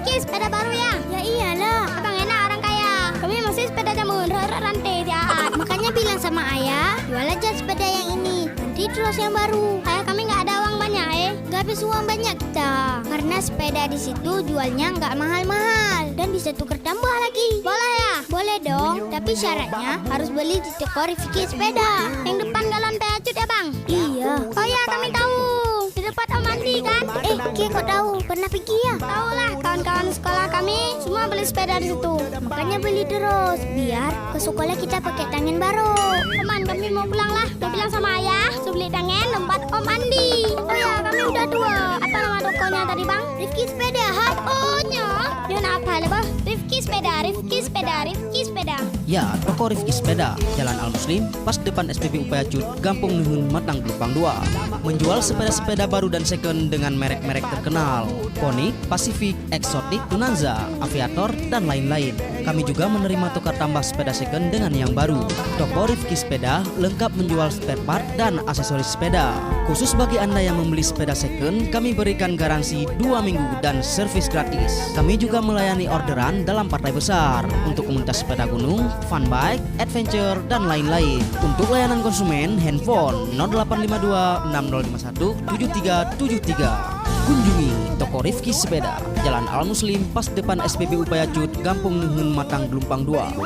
Rifki sepeda baru ya? Ya iyalah. Abang enak orang kaya. Kami masih sepeda jamur, rantai jahat. Makanya bilang sama ayah, jual aja sepeda yang ini. Nanti terus yang baru. Ayah kami nggak ada uang banyak Nggak habis uang banyak kita. Karena sepeda di situ jualnya nggak mahal-mahal. Dan bisa tukar tambah lagi. Boleh ya? Boleh dong. Tapi syaratnya harus beli di toko Rifki sepeda. Yang depan galon peacut ya bang? Iya. Oh ya kami tahu. Di depan Om Andi kan? Kok tahu? Pernah pergi ya? Tahu lah, kawan-kawan sekolah kami semua beli sepeda di situ. Makanya beli terus, biar ke sekolah kita pakai tangan baru. Teman, kami mau pulang lah. Mau bilang sama ayah, suruh beli tangan tempat Om Andi. Oh ya, kami udah tua. Apa nama tokonya tadi bang? Rifki Sepeda. Oh-nya. Yun apa lebah? Rifki Sepeda, Rifki Sepeda, Rifki Sepeda. Ya, toko Rifki Sepeda, Jalan Al Muslim, pas depan SPBU Payacud, Gampung Nuhun, Matang, Gelupang 2. Menjual sepeda-sepeda baru dan second dengan merek-merek terkenal, Konik, Pacific, Exotic, Tunanza, Aviator, dan lain-lain. Kami juga menerima tukar tambah sepeda second dengan yang baru. Toko Rifki Sepeda lengkap menjual spare part dan aksesoris sepeda. Khusus bagi Anda yang membeli sepeda second, kami berikan garansi 2 minggu dan servis gratis. Kami juga melayani orderan dalam partai besar untuk komunitas sepeda gunung, fun bike, adventure, dan lain-lain. Untuk layanan konsumen, handphone 0852 6051 7373. Kunjungi toko Rifki Sepeda, Jalan Al Muslim, pas depan SPBU Payacud, Gampung Nuhun, Matang, Gelumpang 2.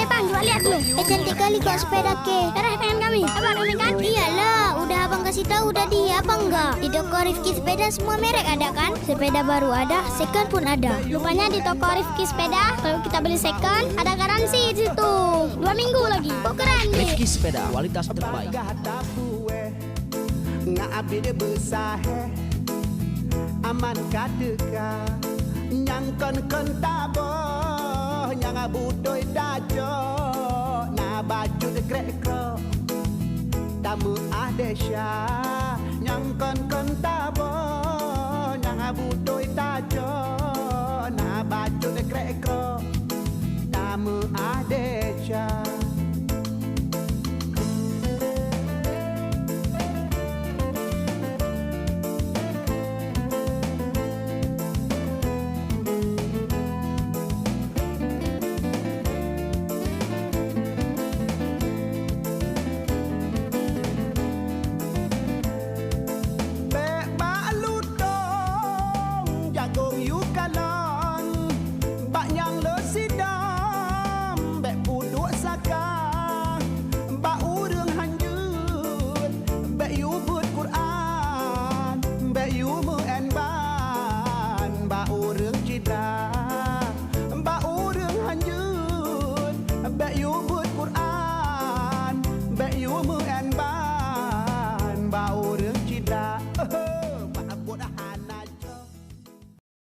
Bang, coba lihat dulu. Cantik kali kok sepeda ke. Darah tangan kami. Abang kami kan? Iyalah, udah abang kasih tahu tadi apa enggak? Di toko Rifki Sepeda semua merek ada kan? Sepeda baru ada, second pun ada. Lupanya di toko Rifki Sepeda, kalau kita beli second, ada garansi di situ. 2 minggu lagi. Kok keren nih? Rifki Sepeda, kualitas terbaik. Ngabdi besar aman kadeka nyang kon tabo nyang budoy dajo na baju de krekro tamu adesha nyang kon tabo nyang budoy dajo na baju de krekro tamu adesha. Bau